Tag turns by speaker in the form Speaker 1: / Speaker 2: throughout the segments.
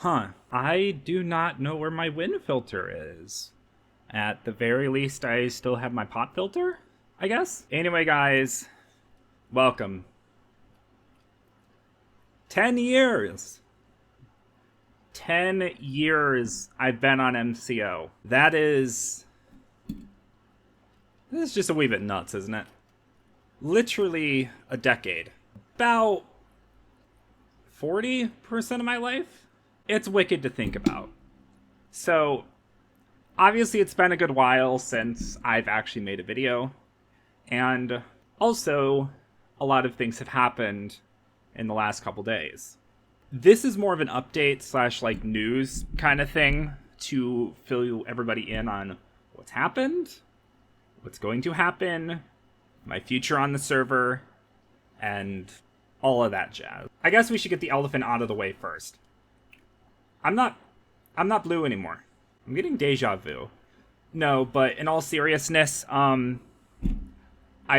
Speaker 1: I do not know where my wind filter is. At the very least, I still have my pot filter, I guess? Anyway, guys, welcome. 10 years! 10 years I've been on MCO. This is just a wee bit nuts, isn't it? Literally a decade. About 40% of my life? It's wicked to think about. So, obviously it's been a good while since I've actually made a video. And also, a lot of things have happened in the last couple days. This is more of an update slash like news kind of thing to fill everybody in on what's happened, what's going to happen, my future on the server, and all of that jazz. I guess we should get the elephant out of the way first. I'm not blue anymore. I'm getting deja vu. No, but in all seriousness, I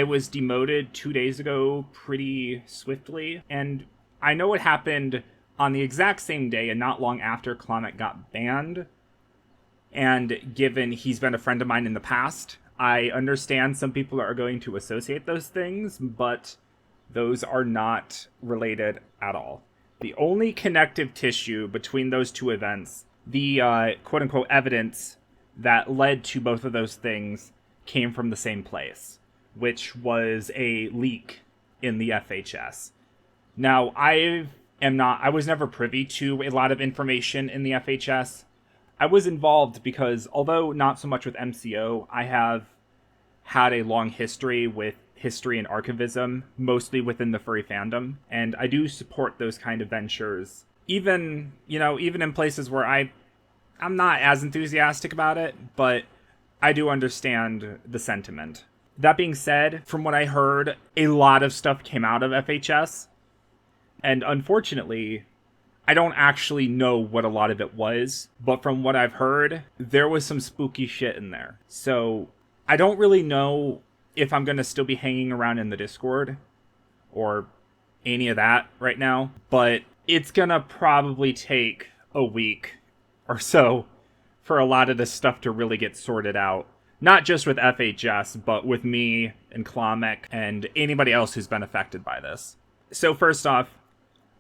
Speaker 1: was demoted 2 days ago pretty swiftly, and I know it happened on the exact same day and not long after Clomik got banned. And given he's been a friend of mine in the past, I understand some people are going to associate those things, but those are not related at all. The only connective tissue between those two events, the quote-unquote evidence that led to both of those things, came from the same place, which was a leak in the FHS. Now, I was never privy to a lot of information in the FHS. I was involved because, although not so much with MCO, I have had a long history with history and archivism, mostly within the furry fandom, and I do support those kind of ventures, even in places where I'm not as enthusiastic about it, but I do understand the sentiment. That being said, from what I heard, a lot of stuff came out of FHS, and unfortunately, I don't actually know what a lot of it was, but from what I've heard, there was some spooky shit in there. So, I don't really know if I'm going to still be hanging around in the Discord, or any of that right now, but it's going to probably take a week or so for a lot of this stuff to really get sorted out. Not just with FHS, but with me and Clomik and anybody else who's been affected by this. So first off,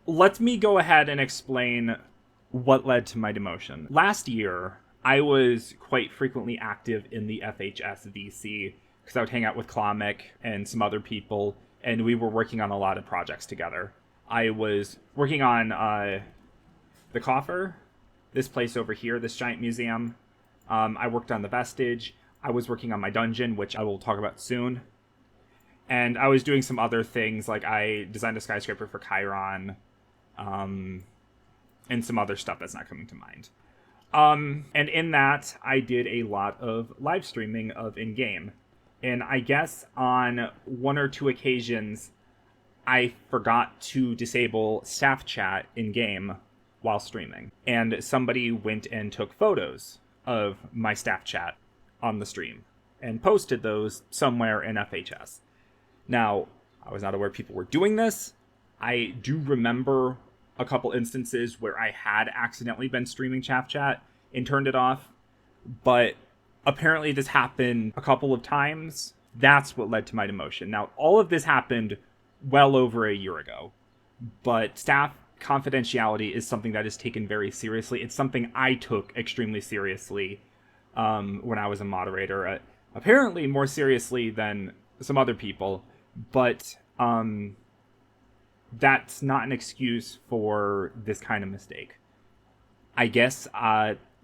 Speaker 1: let me go ahead and explain what led to my demotion. Last year, I was quite frequently active in the FHS VC because I would hang out with Clomik and some other people, and we were working on a lot of projects together. I was working on the Coffer, this place over here, this giant museum. I worked on the Vestige. I was working on my dungeon, which I will talk about soon. And I was doing some other things, like I designed a skyscraper for Chiron, and some other stuff that's not coming to mind. And in that, I did a lot of live streaming of in-game. And I guess on one or two occasions, I forgot to disable staff chat in-game while streaming. And somebody went and took photos of my staff chat on the stream and posted those somewhere in FHS. Now, I was not aware people were doing this. I do remember a couple instances where I had accidentally been streaming staff chat and turned it off, but apparently this happened a couple of times. That's what led to my demotion. Now, all of this happened well over a year ago, but staff confidentiality is something that is taken very seriously. It's something I took extremely seriously when I was a moderator, apparently more seriously than some other people, but that's not an excuse for this kind of mistake. I guess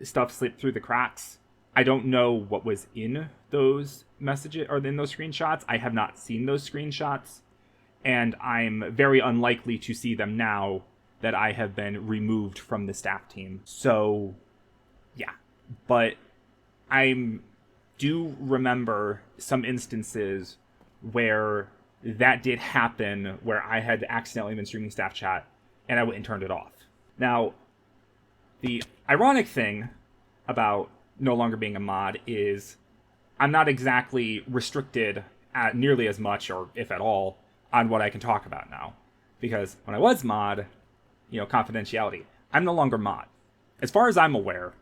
Speaker 1: stuff slipped through the cracks. I don't know what was in those messages or in those screenshots. I have not seen those screenshots, and I'm very unlikely to see them now that I have been removed from the staff team. So, yeah. But I do remember some instances where that did happen, where I had accidentally been streaming staff chat, and I went and turned it off. Now, the ironic thing about no longer being a mod is I'm not exactly restricted at nearly as much, or if at all, on what I can talk about now. Because when I was mod, confidentiality, I'm no longer mod. as far as I'm aware,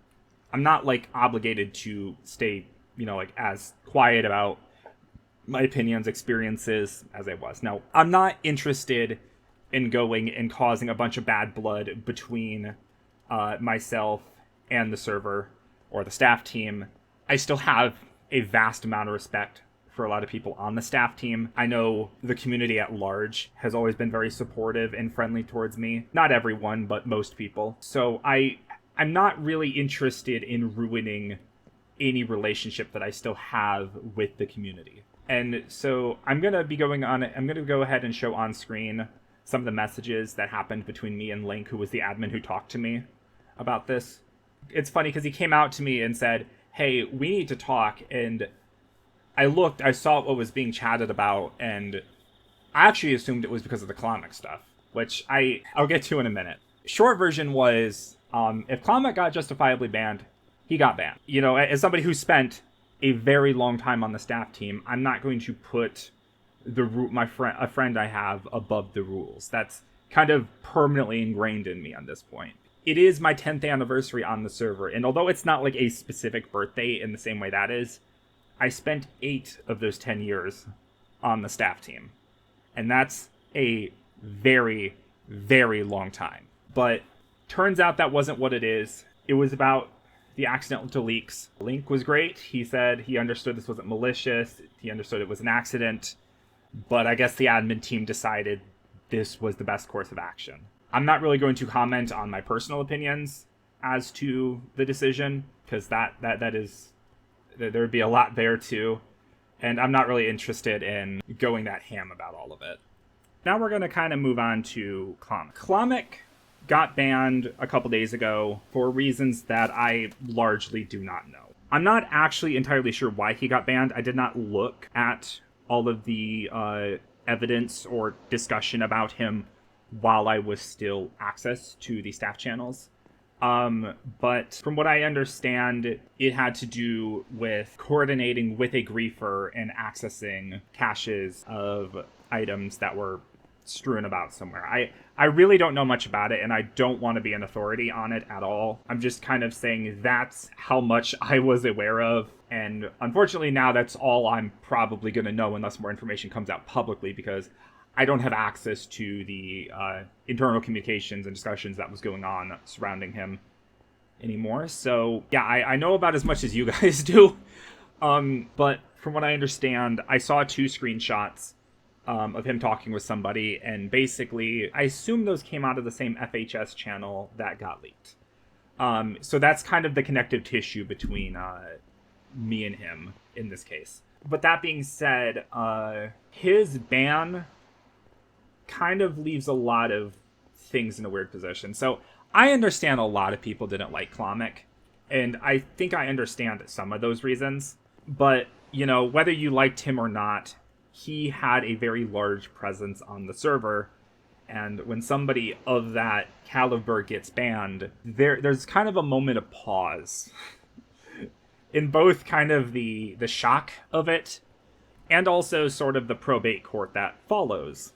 Speaker 1: I'm not, like, obligated to stay, like, as quiet about my opinions, experiences as I was. Now, I'm not interested in going and causing a bunch of bad blood between myself and the server or the staff team. I still have a vast amount of respect for a lot of people on the staff team. I know the community at large has always been very supportive and friendly towards me. Not everyone, but most people. So I'm not really interested in ruining any relationship that I still have with the community. And so I'm going to go ahead and show on screen some of the messages that happened between me and Link, who was the admin who talked to me about this. It's funny because he came out to me and said, hey, we need to talk. And I saw what was being chatted about, and I actually assumed it was because of the Clomik stuff, which I'll get to in a minute. Short version was, if Clomik got justifiably banned, he got banned. As somebody who spent a very long time on the staff team, I'm not going to put a friend I have above the rules. That's kind of permanently ingrained in me on this point. It is my 10th anniversary on the server, and although it's not like a specific birthday in the same way that is, I spent 8 of those 10 years on the staff team. And that's a very, very long time. But turns out that wasn't what it is. It was about the accidental leaks. Link was great. He said he understood this wasn't malicious. He understood it was an accident. But I guess the admin team decided this was the best course of action. I'm not really going to comment on my personal opinions as to the decision, because that is... there would be a lot there too. And I'm not really interested in going that ham about all of it. Now we're going to kind of move on to Clomik. Clomik got banned a couple days ago for reasons that I largely do not know. I'm not actually entirely sure why he got banned. I did not look at all of the evidence or discussion about him while I was still access to the staff channels. But from what I understand, it had to do with coordinating with a griefer and accessing caches of items that were strewn about somewhere. I really don't know much about it, and I don't want to be an authority on it at all. I'm just kind of saying that's how much I was aware of, and unfortunately now that's all I'm probably going to know unless more information comes out publicly, because I don't have access to the internal communications and discussions that was going on surrounding him anymore. So yeah, I know about as much as you guys do. But from what I understand, I saw 2 screenshots of him talking with somebody, and basically I assume those came out of the same FHS channel that got leaked. So that's kind of the connective tissue between me and him in this case. But that being said, his ban kind of leaves a lot of things in a weird position. So I understand a lot of people didn't like Clomik, and I think I understand some of those reasons. But, whether you liked him or not, he had a very large presence on the server, and when somebody of that caliber gets banned, there's kind of a moment of pause in both kind of the shock of it and also sort of the probate court that follows.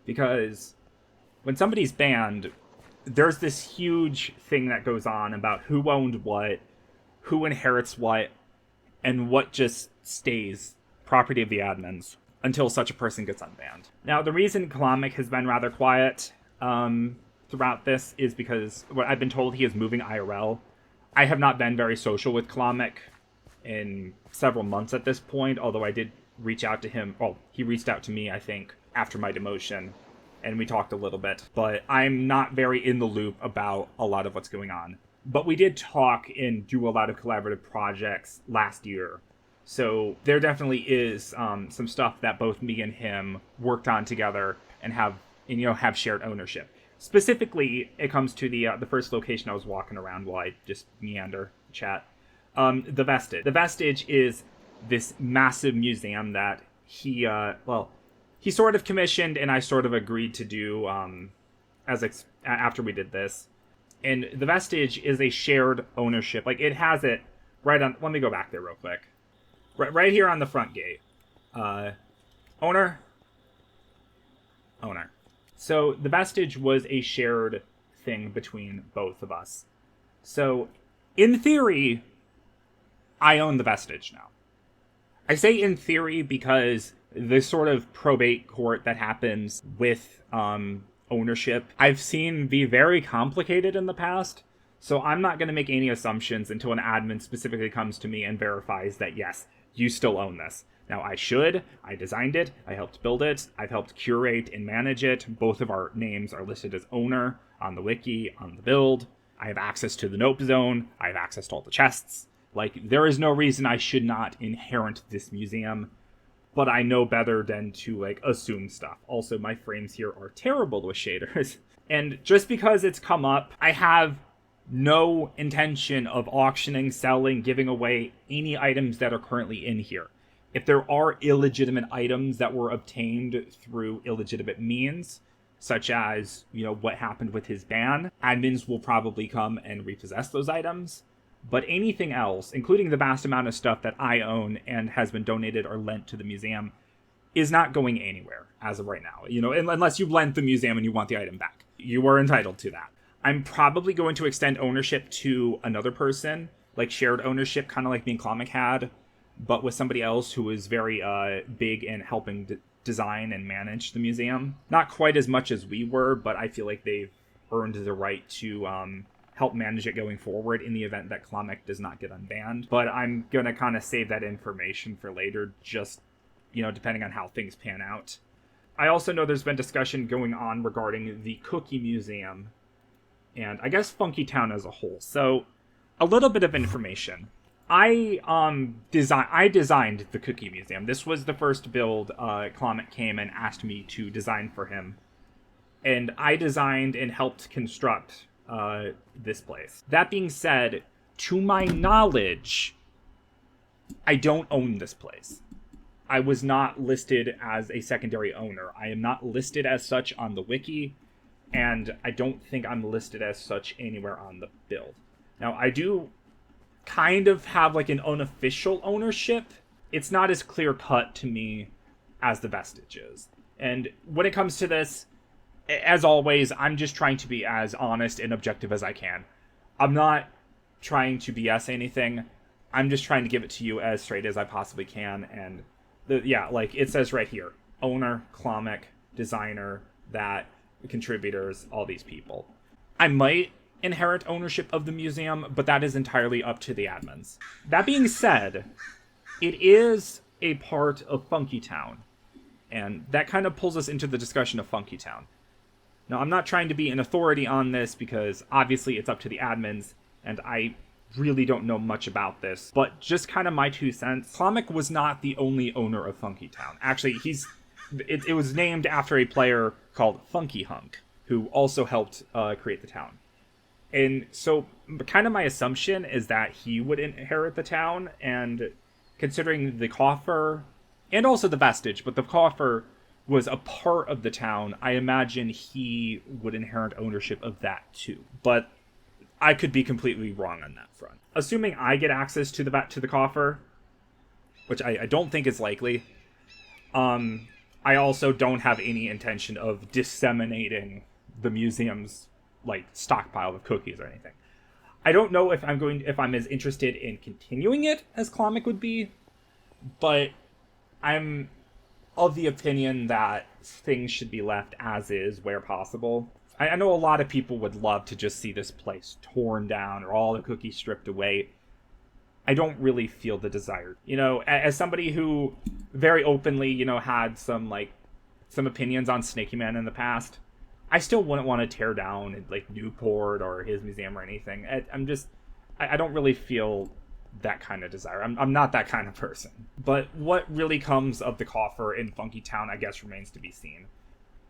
Speaker 1: Because when somebody's banned, there's this huge thing that goes on about who owned what, who inherits what, and what just stays property of the admins until such a person gets unbanned. Now, the reason Clomik has been rather quiet throughout this is because what I've been told, he is moving IRL. I have not been very social with Clomik in several months at this point, although I did reach out to him. Well, he reached out to me, I think, after my demotion, and we talked a little bit. But I'm not very in the loop about a lot of what's going on. But we did talk and do a lot of collaborative projects last year. So there definitely is some stuff that both me and him worked on together and have shared ownership. Specifically, it comes to the first location I was walking around while I just meander chat. The Vestige. The Vestige is this massive museum that he sort of commissioned and I sort of agreed to do after we did this. And the Vestige is a shared ownership. Like, it has it right on... Let me go back there real quick. Right here on the front gate. Owner. So the Vestige was a shared thing between both of us. So, in theory, I own the Vestige now. I say in theory because this sort of probate court that happens with ownership, I've seen be very complicated in the past. So I'm not going to make any assumptions until an admin specifically comes to me and verifies that, yes, you still own this. Now, I designed it, I helped build it, I've helped curate and manage it. Both of our names are listed as owner on the wiki, on the build. I have access to the nope zone, I have access to all the chests. Like, there is no reason I should not inherit this museum, but I know better than to, like, assume stuff. Also, my frames here are terrible with shaders. And just because it's come up, I have no intention of auctioning, selling, giving away any items that are currently in here. If there are illegitimate items that were obtained through illegitimate means, such as, what happened with his ban, admins will probably come and repossess those items. But anything else, including the vast amount of stuff that I own and has been donated or lent to the museum, is not going anywhere as of right now. Unless you lent the museum and you want the item back. You are entitled to that. I'm probably going to extend ownership to another person, like shared ownership, kind of like me and Clomik had, but with somebody else who is very big in helping design and manage the museum. Not quite as much as we were, but I feel like they've earned the right to help manage it going forward in the event that Clomik does not get unbanned. But I'm going to kind of save that information for later, just, depending on how things pan out. I also know there's been discussion going on regarding the Cookie Museum and I guess Funky Town as a whole. So, a little bit of information. I designed the Cookie Museum. This was the first build Clomik came and asked me to design for him. And I designed and helped construct this place. That being said, to my knowledge, I don't own this place. I was not listed as a secondary owner. I am not listed as such on the wiki, and I don't think I'm listed as such anywhere on the build. Now, I do kind of have like an unofficial ownership. It's not as clear-cut to me as the Vestige is. And when it comes to this, as always, I'm just trying to be as honest and objective as I can. I'm not trying to BS anything. I'm just trying to give it to you as straight as I possibly can. And like it says right here, owner, Clomik, designer, that, contributors, all these people. I might inherit ownership of the museum, but that is entirely up to the admins. That being said, it is a part of Funky Town, and that kind of pulls us into the discussion of Funky Town. Now, I'm not trying to be an authority on this because obviously it's up to the admins, and I really don't know much about this, but just kind of my 2 cents. Clomik was not the only owner of Funky Town. Actually, it was named after a player called Funky Hunk, who also helped create the town. And so, kind of my assumption is that he would inherit the town, and considering the Coffer, and also the Vestige, but the Coffer was a part of the town, I imagine he would inherit ownership of that too. But I could be completely wrong on that front. Assuming I get access to the Coffer, which I don't think is likely, I also don't have any intention of disseminating the museum's stockpile of cookies or anything. I don't know if I'm as interested in continuing it as Clomik would be, but I'm of the opinion that things should be left as is where possible. I know a lot of people would love to just see this place torn down or all the cookies stripped away. I don't really feel the desire. As somebody who very openly, had some opinions on Snaky Man in the past, I still wouldn't want to tear down Newport or his museum or anything. I don't really feel that kind of desire. I'm not that kind of person. But what really comes of the Coffer in Funky Town, I guess, remains to be seen.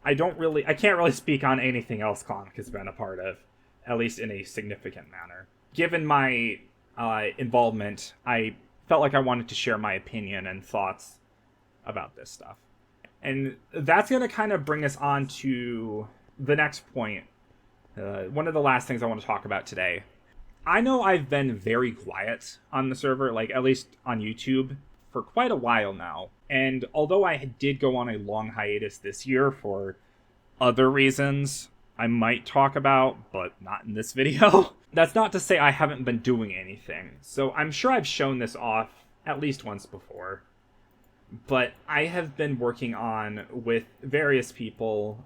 Speaker 1: I can't really speak on anything else Clomik has been a part of, at least in a significant manner. Given my involvement, I felt like I wanted to share my opinion and thoughts about this stuff. And that's going to kind of bring us on to the next point. One of the last things I want to talk about today. I know I've been very quiet on the server, at least on YouTube, for quite a while now. And although I did go on a long hiatus this year for other reasons, I might talk about, but not in this video. That's not to say I haven't been doing anything. So I'm sure I've shown this off at least once before. But I have been working on, with various people,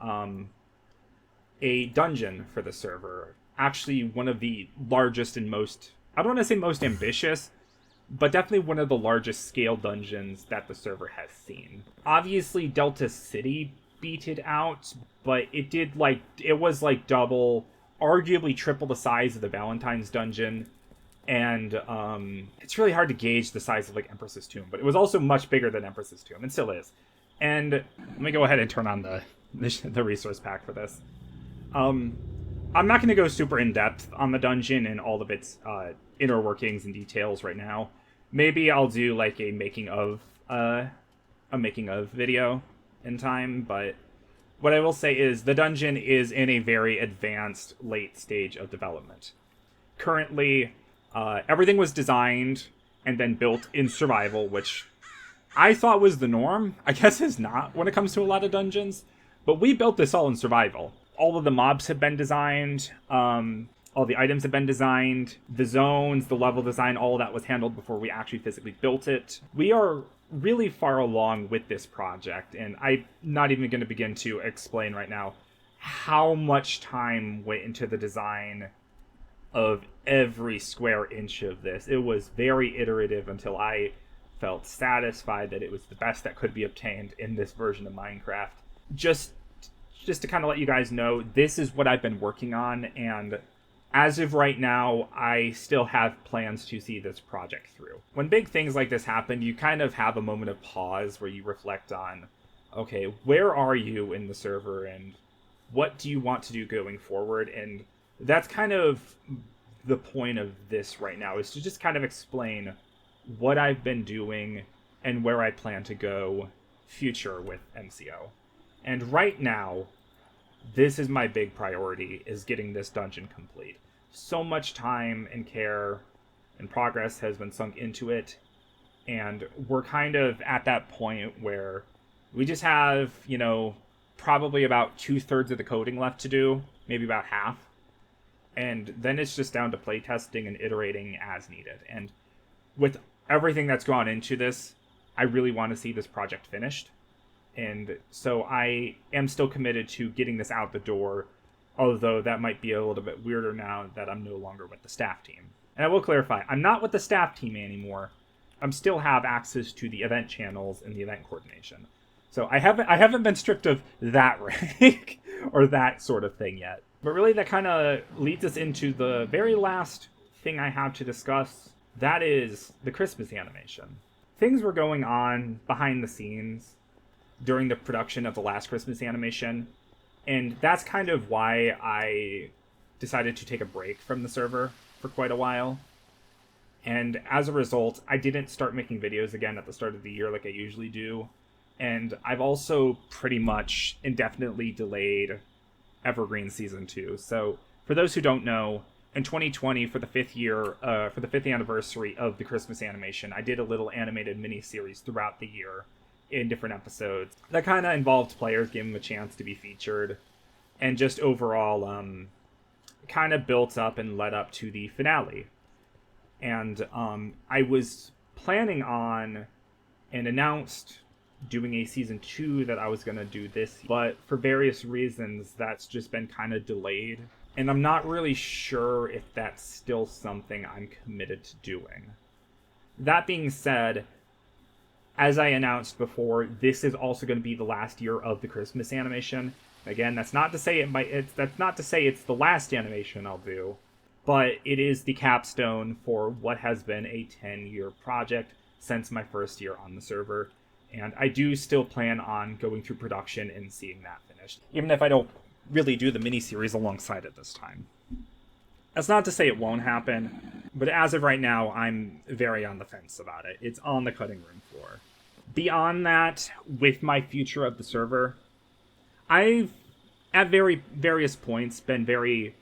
Speaker 1: a dungeon for the server. Actually, one of the largest and most, I don't want to say most ambitious, but definitely one of the largest scale dungeons that the server has seen. Obviously, Delta City beat it out, but it was like double, arguably triple the size of the Valentine's dungeon. And it's really hard to gauge the size of like Empress's Tomb, but it was also much bigger than Empress's Tomb, and still is. And let me go ahead and turn on the resource pack for this. I'm not going to go super in depth on the dungeon and all of its inner workings and details right now. Maybe I'll do like a making of video in time, but what I will say is the dungeon is in a very advanced late stage of development. Currently, everything was designed and then built in survival, which I thought was the norm. I guess is not when it comes to a lot of dungeons. But we built this all in survival. All of the mobs have been designed. All the items have been designed. The zones, the level design, all of that was handled before we actually physically built it. We are really far along with this project, and I'm not even going to begin to explain right now how much time went into the design of every square inch of this. It was very iterative until I felt satisfied that it was the best that could be obtained in this version of Minecraft. Just to kind of let you guys know, this is what I've been working on, and as of right now, I still have plans to see this project through. When big things like this happen, you kind of have a moment of pause where you reflect on, okay, where are you in the server, and what do you want to do going forward? And that's kind of the point of this right now, is to just kind of explain what I've been doing and where I plan to go future with MCO. And right now, this is my big priority, is getting this dungeon complete. So much time and care and progress has been sunk into it, and we're kind of at that point where we just have, probably about 2/3 of the coding left to do, maybe about half. And then it's just down to playtesting and iterating as needed. And with everything that's gone into this, I really want to see this project finished. And so I am still committed to getting this out the door, although that might be a little bit weirder now that I'm no longer with the staff team. And I will clarify, I'm not with the staff team anymore. I still have access to the event channels and the event coordination. So I haven't been stripped of that rank or that sort of thing yet. But really that kind of leads us into the very last thing I have to discuss. That is the Christmas animation. Things were going on behind the scenes during the production of the last Christmas animation, and that's kind of why I decided to take a break from the server for quite a while. And as a result, I didn't start making videos again at the start of the year like I usually do. And I've also pretty much indefinitely delayed Evergreen Season 2. So, for those who don't know, in 2020, for the fifth anniversary of the Christmas animation, I did a little animated mini-series throughout the year in different episodes that kind of involved players, giving them a chance to be featured, and just overall kind of built up and led up to the finale. And I was planning on and announced doing a season 2 that I was going to do this, but for various reasons that's just been kind of delayed, and I'm not really sure if that's still something I'm committed to doing. That being said, as I announced before, this is also going to be the last year of the Christmas animation. Again, that's not to say it's the last animation I'll do, but it is the capstone for what has been a 10-year project since my first year on the server. And I do still plan on going through production and seeing that finished, even if I don't really do the miniseries alongside it this time. That's not to say it won't happen, but as of right now, I'm very on the fence about it. It's on the cutting room floor. Beyond that, with my future of the server, I've, at various points, been very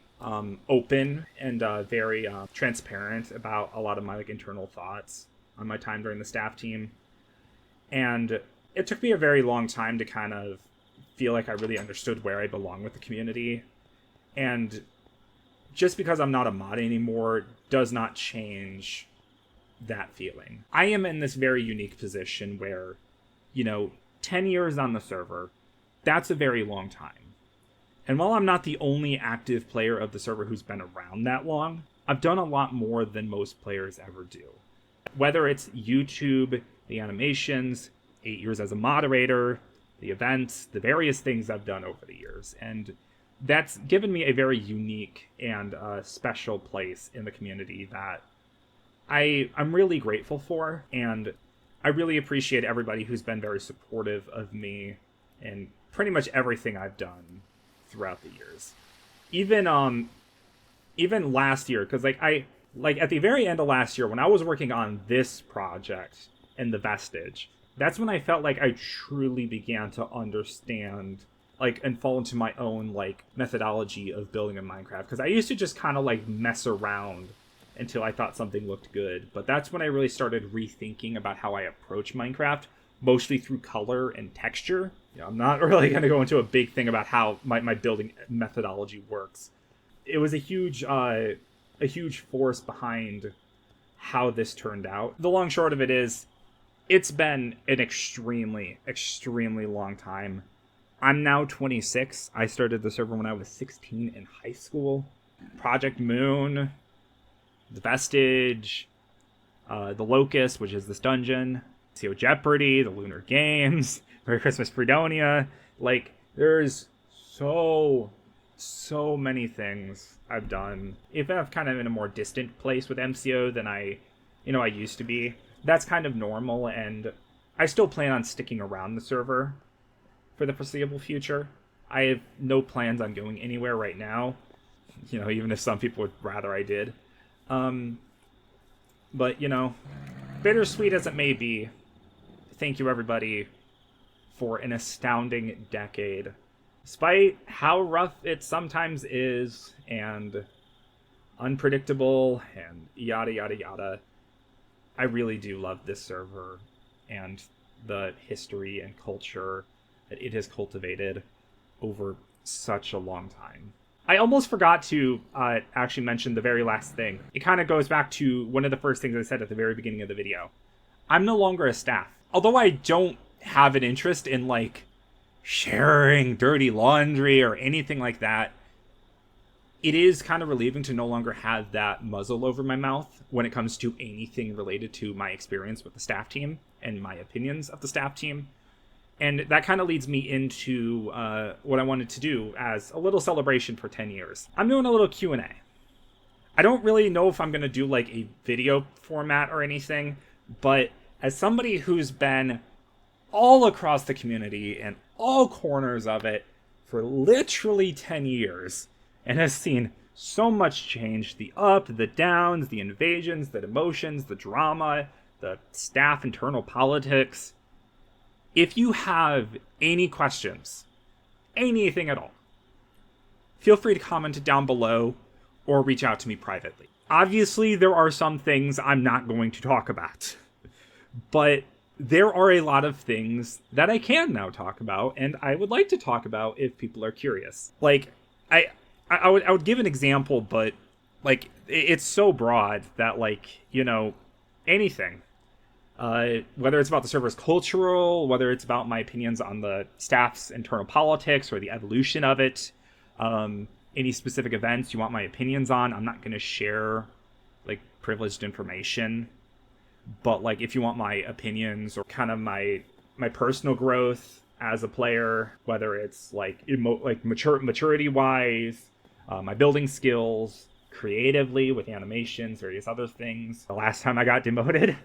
Speaker 1: open and very transparent about a lot of my internal thoughts on my time during the staff team. And it took me a very long time to kind of feel like I really understood where I belong with the community. And just because I'm not a mod anymore does not change that feeling. I am in this very unique position where, 10 years on the server, that's a very long time. And while I'm not the only active player of the server who's been around that long, I've done a lot more than most players ever do. Whether it's YouTube, the animations, 8 years as a moderator, the events, the various things I've done over the years. And that's given me a very unique and special place in the community that I'm really grateful for. And I really appreciate everybody who's been very supportive of me and pretty much everything I've done throughout the years. Even last year, because at the very end of last year when I was working on this project and the Vestige, that's when I felt like I truly began to understand and fall into my own methodology of building in Minecraft, because I used to just kind of mess around until I thought something looked good. But that's when I really started rethinking about how I approach Minecraft, mostly through color and texture. I'm not really going to go into a big thing about how my building methodology works. It was a huge force behind how this turned out. The long short of it is, it's been an extremely, extremely long time. I'm now 26. I started the server when I was 16 in high school. Project Moon, the Vestige, the Locus, which is this dungeon, CO Jeopardy, the Lunar Games, Merry Christmas Fredonia. There's so many things I've done. Even if I'm kind of in a more distant place with MCO than I used to be. That's kind of normal, and I still plan on sticking around the server for the foreseeable future. I have no plans on going anywhere right now, even if some people would rather I did. But, bittersweet as it may be, thank you everybody for an astounding decade. Despite how rough it sometimes is, and unpredictable, and yada yada yada, I really do love this server and the history and culture that it has cultivated over such a long time. I almost forgot to actually mention the very last thing. It kind of goes back to one of the first things I said at the very beginning of the video. I'm no longer a staff. Although I don't have an interest in sharing dirty laundry or anything like that, it is kind of relieving to no longer have that muzzle over my mouth when it comes to anything related to my experience with the staff team and my opinions of the staff team. And that kind of leads me into what I wanted to do as a little celebration for 10 years. I'm doing a little Q&A. I don't really know if I'm going to do a video format or anything, but as somebody who's been all across the community and all corners of it for literally 10 years and has seen so much change, the up, the downs, the invasions, the demotions, the drama, the staff internal politics. If you have any questions, anything at all, feel free to comment it down below or reach out to me privately. Obviously, there are some things I'm not going to talk about, but there are a lot of things that I can now talk about, and I would like to talk about if people are curious. I would give an example, but it's so broad that anything. Whether it's about the server's cultural, whether it's about my opinions on the staff's internal politics or the evolution of it, any specific events you want my opinions on, I'm not going to share privileged information. But if you want my opinions or kind of my personal growth as a player, whether it's maturity wise, my building skills, creatively with animations, various other things. The last time I got demoted.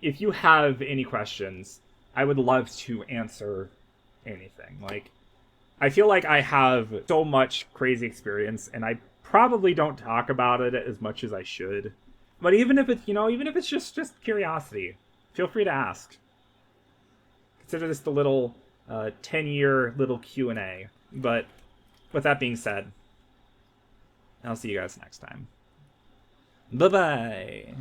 Speaker 1: If you have any questions, I would love to answer anything. I feel like I have so much crazy experience, and I probably don't talk about it as much as I should. But even if it's just curiosity, feel free to ask. Consider this the little 10-year little Q&A. But with that being said, I'll see you guys next time. Bye-bye.